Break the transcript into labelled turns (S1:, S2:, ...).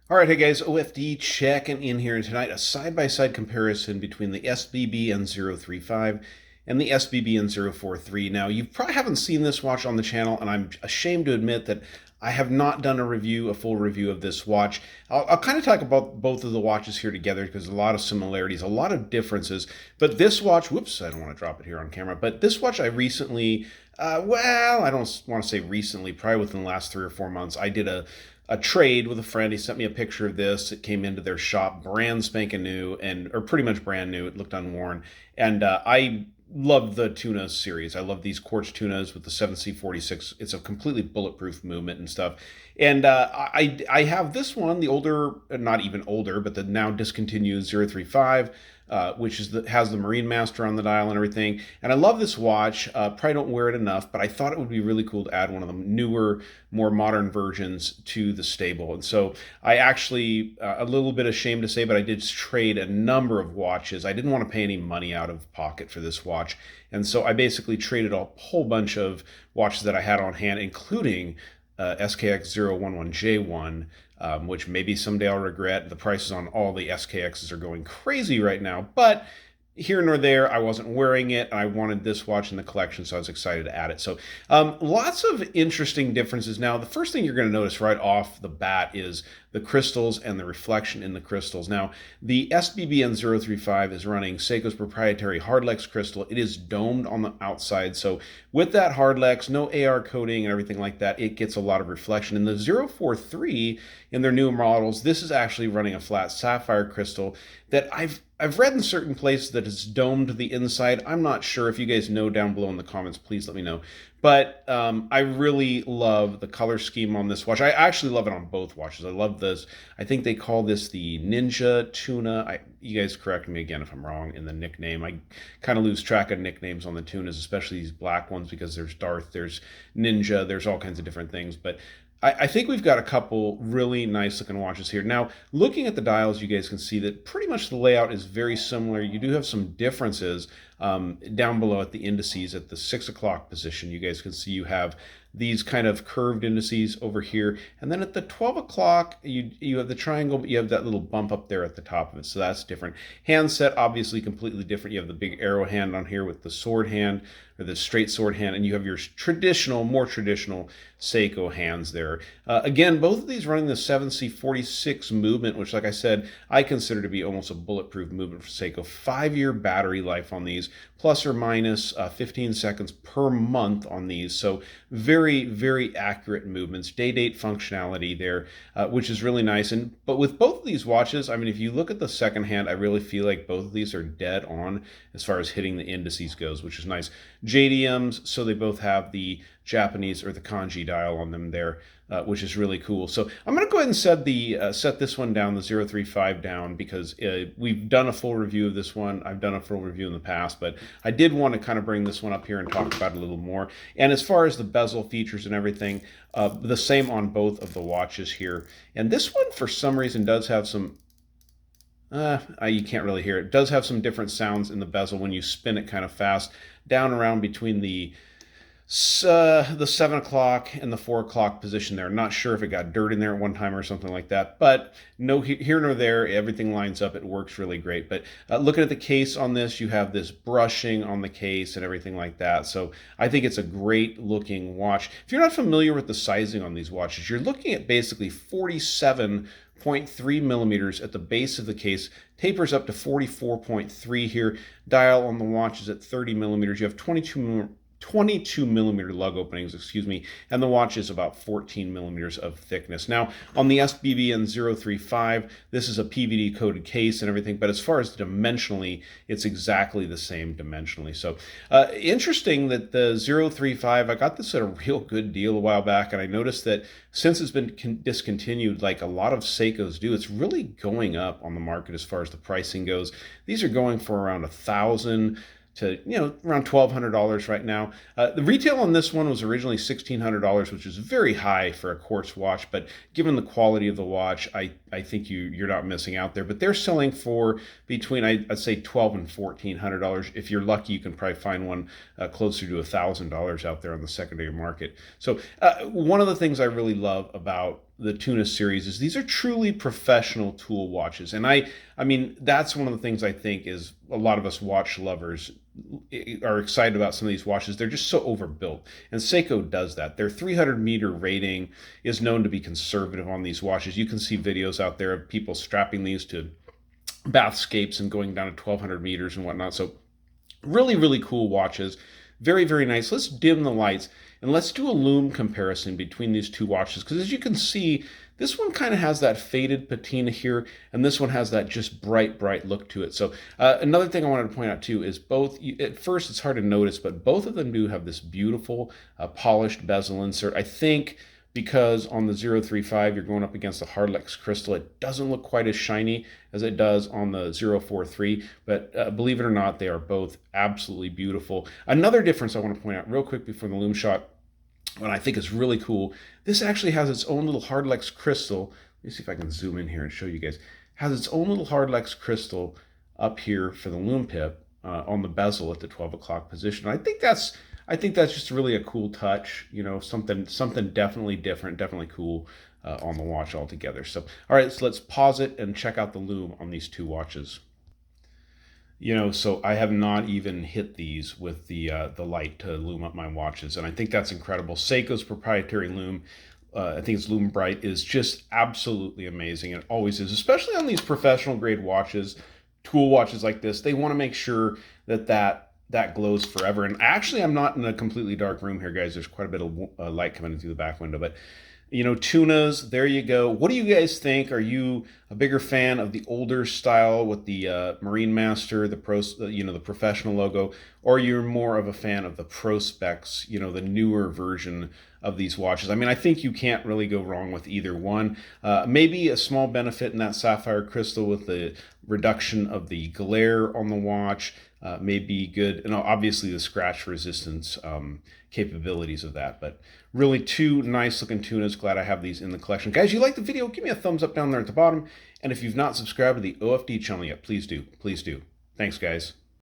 S1: All right, hey guys, OFD checking in here tonight. A side-by-side comparison between the SBB N035 and the SBB N043. Now, you probably haven't seen this watch on the channel, and I'm ashamed to admit that I have not done a full review of this watch. I'll kind of talk about both of the watches here together because there's a lot of similarities, a lot of differences. But this watch, whoops, I don't want to drop it here on camera, but this watch I recently, I don't want to say recently, probably within the last 3 or 4 months, I did a trade with a friend. He sent me a picture of this. It came into their shop, brand spanking new, or pretty much brand new. It looked unworn, and I love the tuna series. I love these quartz tunas with the 7C46. It's a completely bulletproof movement and stuff. And I have this one, the older, not even older, but the now discontinued 035. Which has the Marine Master on the dial and everything. And I love this watch. Probably don't wear it enough, but I thought it would be really cool to add one of the newer, more modern versions to the stable. And so I actually, a little bit ashamed to say, but I did trade a number of watches. I didn't want to pay any money out of pocket for this watch. And so I basically traded a whole bunch of watches that I had on hand, including SKX011J1, which maybe someday I'll regret. The prices on all the SKXs are going crazy right now, but here nor there, I wasn't wearing it. I wanted this watch in the collection, so I was excited to add it. So lots of interesting differences. Now, the first thing you're going to notice right off the bat is the crystals and the reflection in the crystals. Now, the SBBN035 is running Seiko's proprietary Hardlex crystal. It is domed on the outside, so with that Hardlex, no AR coating and everything like that, it gets a lot of reflection. In the 043, in their newer models, this is actually running a flat sapphire crystal that I've read in certain places that it's domed to the inside. I'm not sure. If you guys know down below in the comments, please let me know. But I really love the color scheme on this watch. I actually love it on both watches. I love this. I think they call this the Ninja Tuna. You guys correct me again if I'm wrong in the nickname. I kind of lose track of nicknames on the tunas, especially these black ones, because there's Darth, there's Ninja, there's all kinds of different things. But I think we've got a couple really nice looking watches here. Now, looking at the dials, you guys can see that pretty much the layout is very similar. You do have some differences down below at the indices at the 6 o'clock position. You guys can see you have these kind of curved indices over here. And then at the 12 o'clock, you have the triangle, but you have that little bump up there at the top of it. So that's different. Handset, obviously completely different. You have the big arrow hand on here with the sword hand, or the straight sword hand, and you have your more traditional Seiko hands there. Again, both of these running the 7C46 movement, which, like I said, I consider to be almost a bulletproof movement for Seiko. 5-year battery life on these, plus or minus 15 seconds per month on these. So very, very accurate movements. Day-date functionality there, which is really nice. But with both of these watches, I mean, if you look at the second hand, I really feel like both of these are dead on as far as hitting the indices goes, which is nice. JDMs, so they both have the Japanese or the kanji dial on them there, which is really cool. So I'm going to go ahead and set this one down, the 035 down, because we've done a full review of this one. I've done a full review in the past, but I did want to kind of bring this one up here and talk about it a little more. And as far as the bezel features and everything, the same on both of the watches here. And this one, for some reason, does have some you can't really hear it. It does have some different sounds in the bezel when you spin it kind of fast, down around between the 7 o'clock and the 4 o'clock position there. Not sure if it got dirt in there at one time or something like that, but no, here nor there, everything lines up. It works really great. But looking at the case on this, you have this brushing on the case and everything like that. So I think it's a great looking watch. If you're not familiar with the sizing on these watches, you're looking at basically 47.3 millimeters at the base of the case, tapers up to 44.3 here. Dial on the watch is at 30 millimeters. You have 22 millimeter lug openings, and the watch is about 14 millimeters of thickness. Now, on the SBBN 035, this is a PVD coated case and everything, but as far as dimensionally, it's exactly the same dimensionally. So interesting that the 035, I got this at a real good deal a while back, and I noticed that since it's been discontinued, like a lot of Seikos do, it's really going up on the market as far as the pricing goes. These are going for around $1,000 to around $1,200 right now. The retail on this one was originally $1,600, which is very high for a quartz watch, but given the quality of the watch, I think you're not missing out there. But they're selling for between, I'd say, $1,200 and $1,400. If you're lucky, you can probably find one closer to $1,000 out there on the secondary market. So one of the things I really love about the Tuna series is these are truly professional tool watches. And I mean, that's one of the things I think is a lot of us watch lovers are excited about some of these watches. They're just so overbuilt. And Seiko does that. Their 300-meter rating is known to be conservative on these watches. You can see videos out there of people strapping these to bathscapes and going down to 1,200 meters and whatnot. So really, really cool watches. Very, very nice. Let's dim the lights and let's do a lume comparison between these two watches. Because as you can see, this one kind of has that faded patina here, and this one has that just bright, bright look to it. So another thing I wanted to point out too is both, at first it's hard to notice, but both of them do have this beautiful polished bezel insert. I think because on the 035 you're going up against the Hardlex crystal, it doesn't look quite as shiny as it does on the 043, but believe it or not, they are both absolutely beautiful. Another difference I want to point out real quick before the lume shot, what I think is really cool, this actually has its own little Hardlex crystal. Let me see if I can zoom in here and show you guys. It has its own little Hardlex crystal up here for the lume pip on the bezel at the 12 o'clock position. I think that's just really a cool touch, you know, something definitely different, definitely cool on the watch altogether. So, all right, so let's pause it and check out the lume on these two watches. You know, so I have not even hit these with the light to lume up my watches, and I think that's incredible. Seiko's proprietary lume, I think it's Lume Bright, is just absolutely amazing. It always is, especially on these professional grade watches, tool watches like this. They want to make sure that glows forever. And actually, I'm not in a completely dark room here, guys. There's quite a bit of light coming in through the back window, but you know, tunas, there you go. What do you guys think? Are you a bigger fan of the older style with the Marine Master, the professional logo, or you're more of a fan of the Prospex, you know, the newer version of these watches? I mean, I think you can't really go wrong with either one. Maybe a small benefit in that sapphire crystal with the reduction of the glare on the watch may be good, and obviously the scratch resistance capabilities of that. But really, two nice looking tunas. Glad I have these in the collection. Guys, you like the video, give me a thumbs up down there at the bottom. And if you've not subscribed to the OFD channel yet, please do. Please do. Thanks, guys.